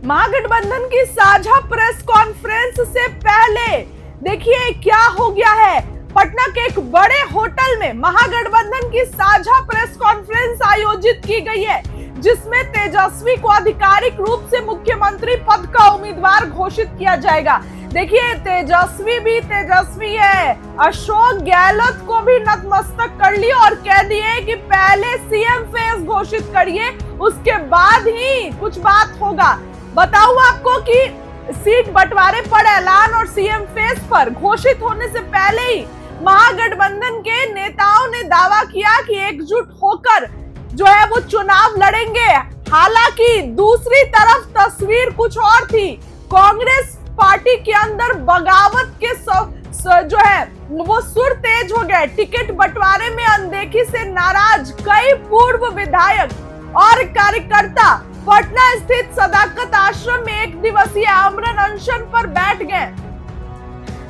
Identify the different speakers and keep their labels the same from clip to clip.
Speaker 1: महागठबंधन की साझा press conference से पहले देखिए क्या हो गया है। पटना के एक बड़े होटल में महागठबंधन की साझा प्रेस कॉन्फ्रेंस आयोजित की गई है, जिसमें तेजस्वी को आधिकारिक रूप से मुख्यमंत्री पद का उम्मीदवार घोषित किया जाएगा। देखिए तेजस्वी भी तेजस्वी है, अशोक गहलोत को भी नतमस्तक कर लिया और कह दिए कि पहले सीएम फेस घोषित करिए, उसके बाद ही कुछ बात होगा। बताऊं आपको कि सीट बंटवारे पर ऐलान और सीएम फेस पर घोषित होने से पहले ही महागठबंधन के नेताओं ने दावा किया कि एकजुट होकर जो है वो चुनाव लड़ेंगे। हालांकि दूसरी तरफ तस्वीर कुछ और थी। कांग्रेस पार्टी के अंदर बगावत के जो है वो सुर तेज हो गए। टिकट बंटवारे में अनदेखी से नाराज कई पूर्व विधायक और कार्यकर्ता पटना स्थित सदाकत आश्रम में एक दिवसीय आमरण अनशन पर बैठ गए।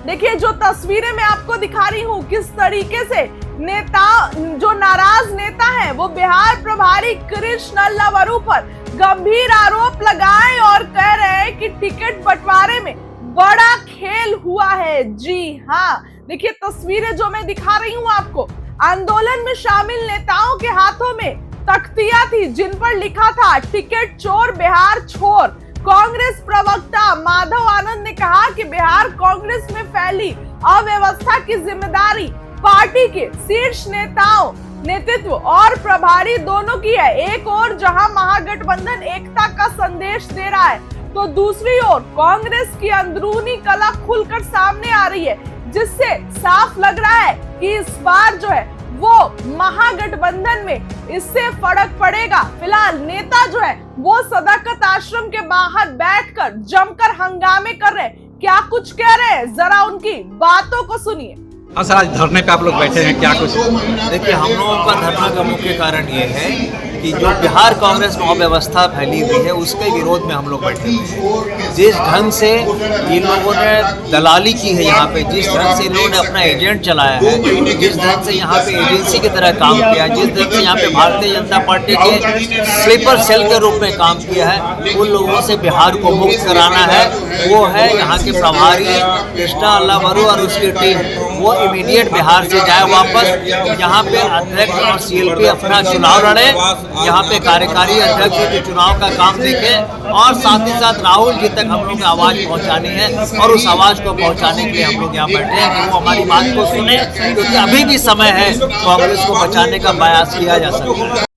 Speaker 1: देखिए जो तस्वीरें मैं आपको दिखा रही हूँ, किस तरीके से नेता जो नाराज नेता है वो बिहार प्रभारी कृष्ण लवरू पर गंभीर आरोप लगाए और कह रहे हैं कि टिकट बंटवारे में बड़ा खेल हुआ है। जी हाँ, देखिए तस्वीरें जो मैं दिखा रही हूँ आपको, आंदोलन में शामिल नेताओं के हाथों में तख्तियां थी जिन पर लिखा था टिकट चोर बिहार छोर। कांग्रेस प्रवक्ता माधव आनंद ने कहा कि बिहार कांग्रेस में फैली अव्यवस्था की जिम्मेदारी पार्टी के शीर्ष नेताओं, नेतृत्व और प्रभारी दोनों की है। एक ओर जहां महागठबंधन एकता का संदेश दे रहा है, तो दूसरी ओर कांग्रेस की अंदरूनी कला खुलकर सामने आ रही है, जिससे साफ लग रहा है कि इस बार जो है वो महागठबंधन में इससे फर्क पड़ेगा। फिलहाल नेता जो है वो सदाकत आश्रम के बाहर बैठकर जमकर हंगामे कर रहे हैं। क्या कुछ कह रहे हैं, जरा उनकी बातों को सुनिए।
Speaker 2: हाँ सर, आज धरने पे आप लोग बैठे हैं, क्या कुछ?
Speaker 3: देखिए, हम लोगों का धरना का मुख्य कारण ये है कि जो बिहार कांग्रेस में अव्यवस्था फैली हुई है उसके विरोध में हम लोग बैठे हुए हैं। जिस ढंग से इन लोगों ने दलाली की है यहाँ पे, जिस ढंग से इन लोगों ने अपना एजेंट चलाया है, जिस ढंग से यहाँ पे एजेंसी की तरह काम किया है, जिस ढंग से यहाँ पे भारतीय जनता पार्टी के स्लीपर सेल के रूप में काम किया है, उन लोगों से बिहार को मुक्त कराना है। वो है यहाँ के प्रभारी कृष्णा लवरू और उसकी टीम, वो इमीडिएट बिहार से जाए वापस, यहाँ पे अध्यक्ष और सीएलपी अपना चुनाव लड़े, यहाँ पे कार्यकारी अध्यक्ष के चुनाव का काम देखे और साथ ही साथ राहुल जी तक हम लोग ने आवाज पहुँचानी है। और उस आवाज को पहुँचाने के लिए हम लोग यहाँ बैठे हैं कि वो हमारी बात को सुने, क्योंकि अभी भी समय है कांग्रेस को बचाने का प्रयास किया जा सकता है।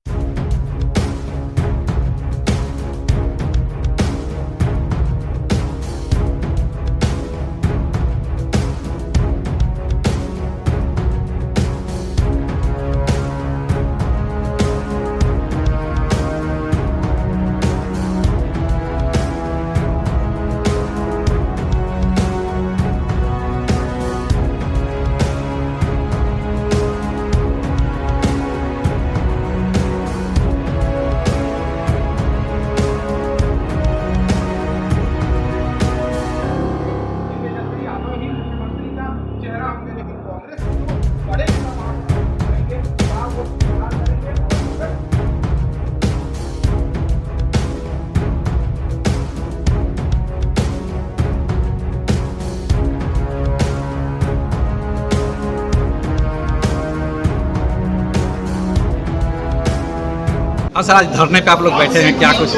Speaker 2: हाँ सर, आज धरने पे आप लोग बैठे हैं, क्या कुछ?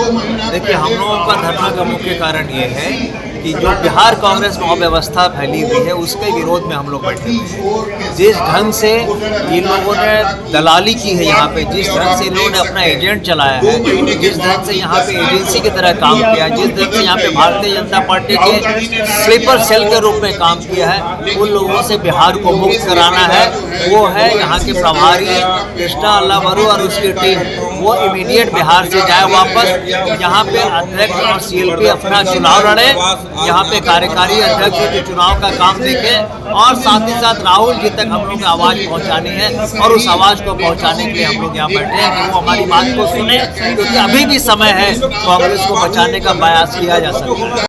Speaker 3: देखिए, हम लोगों का धरना का मुख्य कारण ये है कि जो बिहार कांग्रेस में अव्यवस्था फैली हुई है उसके विरोध में हम लोग बैठे हुए हैं। जिस ढंग से इन लोगों ने दलाली की है यहाँ पे, जिस ढंग से इन लोगों ने अपना एजेंट चलाया है, जिस ढंग से यहाँ पे एजेंसी की तरह काम किया है, जिस ढंग से यहाँ पे भारतीय जनता पार्टी के स्लीपर सेल के रूप में काम किया है, उन लोगों से बिहार को मुक्त कराना है। वो है यहाँ के प्रभारी कृष्णा लवरू और उसकी टीम, वो इमीडिएट बिहार से जाए वापस, यहाँ पे अध्यक्ष और सीएलपी अपना चुनाव लड़े, यहाँ पे कार्यकारी अध्यक्ष के चुनाव का काम देखे और साथ ही साथ राहुल जी तक हम लोग ने आवाज पहुँचानी है। और उस आवाज को पहुँचाने के लिए हम लोग यहाँ बैठे हैं कि वो हमारी बात को सुने, क्योंकि अभी भी समय है कांग्रेस को बचाने का प्रयास किया जा सकता है।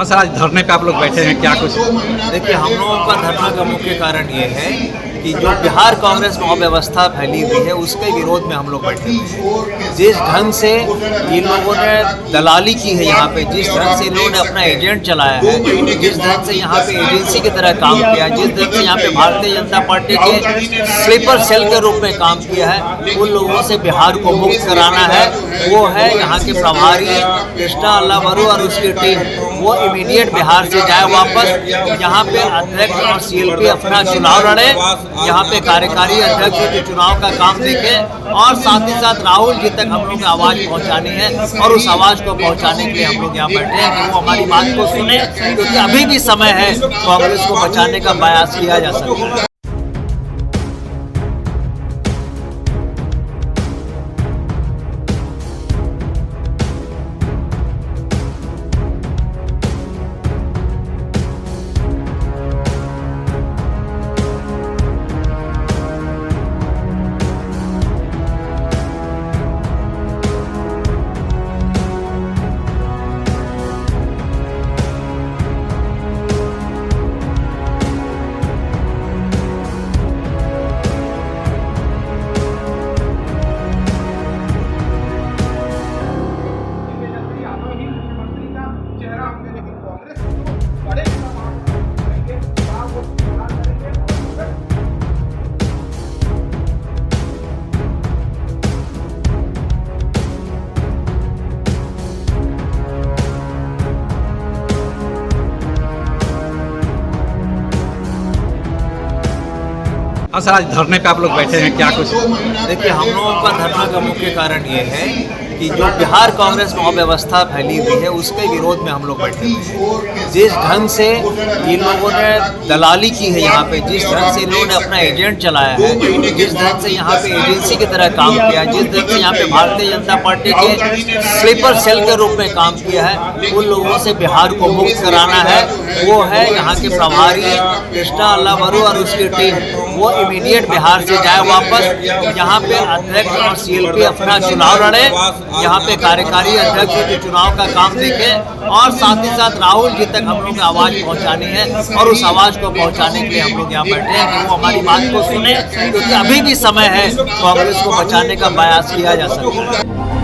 Speaker 2: हाँ सर, आज धरने पे आप लोग बैठे हैं, क्या कुछ?
Speaker 3: देखिए, हम लोगों का धरना का मुख्य कारण ये है कि जो बिहार कांग्रेस में अव्यवस्था फैली हुई है उसके विरोध में हम लोग बैठे हुए हैं। जिस ढंग से इन लोगों ने दलाली की है यहाँ पे, जिस ढंग से इन लोगों ने अपना एजेंट चलाया है, जिस ढंग से यहाँ पे एजेंसी की तरह काम किया है, जिस ढंग से यहाँ पे भारतीय जनता पार्टी के स्लीपर सेल के रूप में काम किया है, उन लोगों से बिहार को मुक्त कराना है। वो है यहाँ के प्रभारी कृष्णा अल्लावरू और उसकी टीम, वो इमीडिएट बिहार से जाए वापस। यहाँ पे अध्यक्ष और सीएलपी अपना चुनाव लड़े, यहाँ पे कार्यकारी अध्यक्ष के चुनाव का काम देखें और साथ ही साथ राहुल जी तक हम लोग की आवाज़ पहुँचानी है। और उस आवाज़ को पहुँचाने के लिए हम लोग यहाँ बैठे हैं कि वो हमारी बात को सुने, क्योंकि अभी भी समय है कांग्रेस को बचाने का प्रयास किया जा सकता है।
Speaker 2: हाँ सर, आज धरने पे आप लोग बैठे हैं, क्या कुछ?
Speaker 3: देखिए, हम लोगों का धरना का मुख्य कारण ये है कि जो बिहार कांग्रेस में अव्यवस्था फैली हुई है उसके विरोध में हम लोग बैठे हुए हैं। जिस ढंग से इन लोगों ने दलाली की है यहाँ पे, जिस ढंग से इन लोगों ने अपना एजेंट चलाया है, जिस ढंग से यहाँ पे एजेंसी की तरह काम किया है, जिस ढंग से यहाँ पे भारतीय जनता पार्टी के स्लीपर सेल के रूप में काम किया है, उन लोगों से बिहार को मुक्त कराना है। वो है यहाँ के प्रभारी कृष्णा अल्लावरू और उसकी टीम, वो इमीडिएट बिहार से जाए वापस। यहाँ पे अध्यक्ष और सीएलपी अपना चुनाव लड़े, यहाँ पे कार्यकारी अध्यक्ष के चुनाव का काम देखें और साथ ही साथ राहुल जी तक हम लोग की आवाज़ पहुँचानी है। और उस आवाज़ को पहुँचाने के लिए हम लोग यहाँ बैठे हैं कि वो हमारी बात को सुने, क्योंकि अभी भी समय है कांग्रेस को बचाने का प्रयास किया जा सकता है।